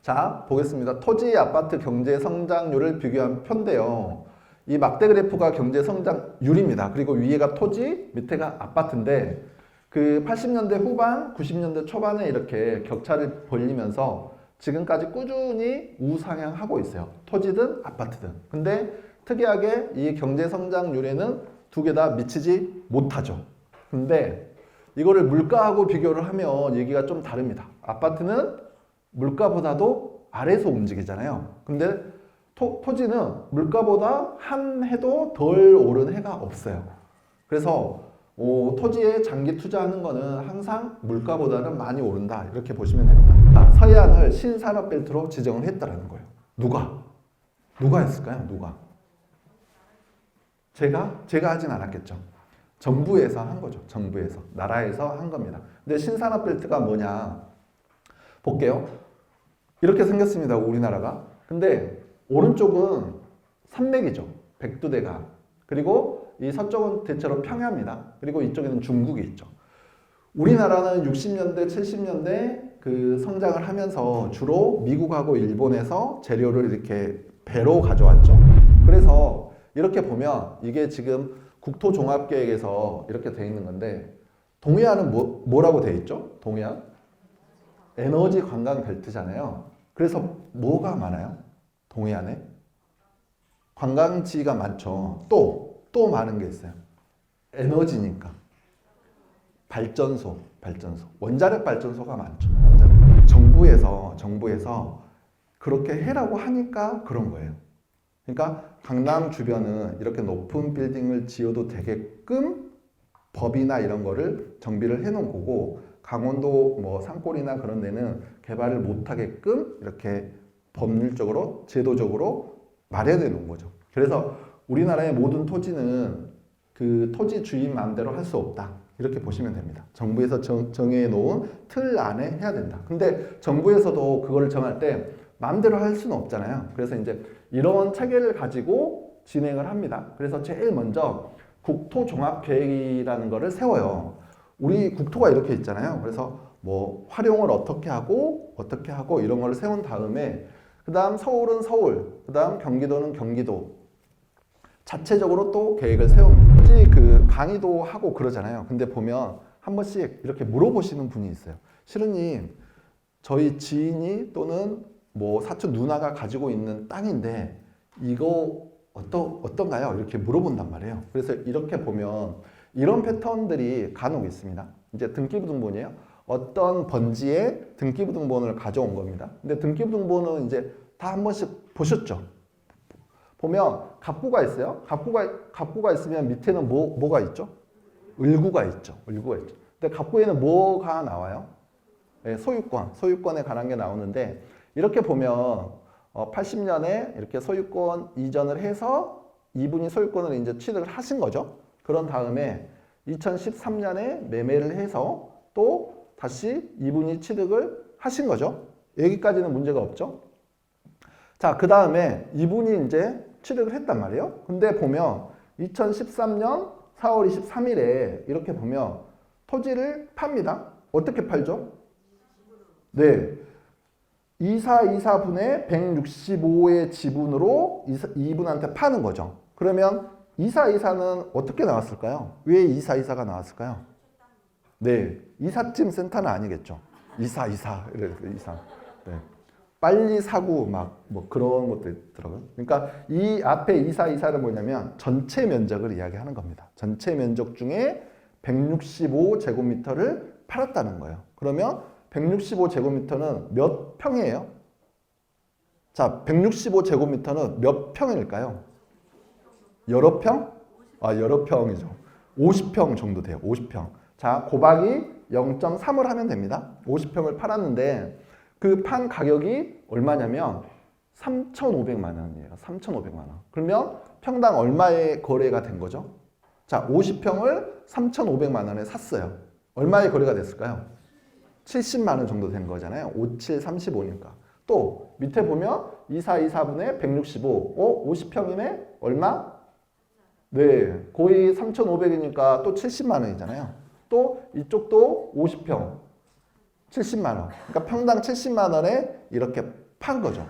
자, 보겠습니다. 토지 아파트 경제 성장률을 비교한 표인데요. 이 막대 그래프가 경제 성장률입니다. 그리고 위에가 토지, 밑에가 아파트인데 그 80년대 후반, 90년대 초반에 이렇게 격차를 벌리면서 지금까지 꾸준히 우상향하고 있어요. 토지든 아파트든. 근데 특이하게 이 경제 성장률에는 두 개 다 미치지 못하죠. 근데 이거를 물가하고 비교를 하면 얘기가 좀 다릅니다. 아파트는 물가보다도 아래에서 움직이잖아요. 근데 토지는 물가보다 한 해도 덜 오른 해가 없어요. 그래서 토지에 장기 투자하는 거는 항상 물가보다는 많이 오른다. 이렇게 보시면 됩니다. 서해안을 신산업벨트로 지정을 했다라는 거예요. 누가? 누가 했을까요? 누가? 제가 하진 않았겠죠. 정부에서 한 거죠. 정부에서. 나라에서 한 겁니다. 근데 신산업벨트가 뭐냐? 볼게요. 이렇게 생겼습니다. 우리나라가. 근데 오른쪽은 산맥이죠. 백두대간. 그리고 이 서쪽은 대체로 평야입니다. 그리고 이쪽에는 중국이 있죠. 우리나라는 60년대, 70년대 그 성장을 하면서 주로 미국하고 일본에서 재료를 이렇게 배로 가져왔죠. 그래서 이렇게 보면 이게 지금 국토종합계획에서 이렇게 돼 있는 건데 동해안은 뭐라고 돼 있죠? 동해안? 에너지 관광 벨트잖아요. 그래서 뭐가 많아요? 동해안에? 관광지가 많죠. 또 많은 게 있어요. 에너지니까. 발전소. 원자력 발전소가 많죠. 정부에서 그렇게 해라고 하니까 그런 거예요. 그러니까 강남 주변은 이렇게 높은 빌딩을 지어도 되게끔 법이나 이런 거를 정비를 해 놓은 거고 강원도 뭐 산골이나 그런 데는 개발을 못 하게끔 이렇게 법률적으로 제도적으로 마련해 놓은 거죠. 그래서 우리나라의 모든 토지는 그 토지 주인 마음대로 할 수 없다. 이렇게 보시면 됩니다. 정부에서 정해 놓은 틀 안에 해야 된다. 근데 정부에서도 그거를 정할 때 마음대로 할 수는 없잖아요. 그래서 이제 이런 체계를 가지고 진행을 합니다. 그래서 제일 먼저 국토종합계획이라는 거를 세워요. 우리 국토가 이렇게 있잖아요. 그래서 뭐 활용을 어떻게 하고 이런 걸 세운 다음에 그 다음 서울은 서울, 그 다음 경기도는 경기도 자체적으로 또 계획을 세웁니다. 혹시 그 강의도 하고 그러잖아요. 근데 보면 한 번씩 이렇게 물어보시는 분이 있어요. 시루님, 저희 지인이 또는 뭐 사촌 누나가 가지고 있는 땅인데 이거 어떤가요? 이렇게 물어본단 말이에요. 그래서 이렇게 보면 이런 패턴들이 간혹 있습니다. 이제 등기부등본이에요. 어떤 번지에 등기부등본을 가져온 겁니다. 근데 등기부등본은 이제 다 한 번씩 보셨죠? 보면 갑구가 있어요. 갑구가 있으면 밑에는 뭐가 있죠? 을구가 있죠. 근데 갑구에는 뭐가 나와요? 네, 소유권에 관한 게 나오는데 이렇게 보면 80년에 이렇게 소유권 이전을 해서 이분이 소유권을 이제 취득을 하신 거죠. 그런 다음에 2013년에 매매를 해서 또 다시 이분이 취득을 하신 거죠. 여기까지는 문제가 없죠. 자, 그 다음에 이분이 이제 취득을 했단 말이에요. 근데 보면 2013년 4월 23일에 이렇게 보면 토지를 팝니다. 어떻게 팔죠? 네. 2424분의 165의 지분으로 이분한테 파는 거죠. 그러면 2424는 어떻게 나왔을까요? 왜 2424가 나왔을까요? 네. 이삿짐 센터는 아니겠죠. 2424. 네. 빨리 사고 막 뭐 그런 것도 있더라고요. 그러니까 이 앞에 2424는 뭐냐면 전체 면적을 이야기하는 겁니다. 전체 면적 중에 165제곱미터를 팔았다는 거예요. 그러면 165제곱미터는 몇 평이에요? 자, 165제곱미터는 몇 평일까요? 여러 평? 여러 평이죠. 50평 정도 돼요. 50평. 자, 곱하기 0.3을 하면 됩니다. 50평을 팔았는데 그 판 가격이 얼마냐면 3,500만 원이에요. 3,500만 원. 그러면 평당 얼마의 거래가 된 거죠? 자, 50평을 3,500만 원에 샀어요. 얼마의 거래가 됐을까요? 70만 원 정도 된 거잖아요. 57, 35니까. 또 밑에 보면 2424분의 165. 50평이네? 얼마? 네, 거의 3,500이니까 또 70만 원이잖아요. 또 이쪽도 50평. 70만 원. 그러니까 평당 70만 원에 이렇게 판 거죠.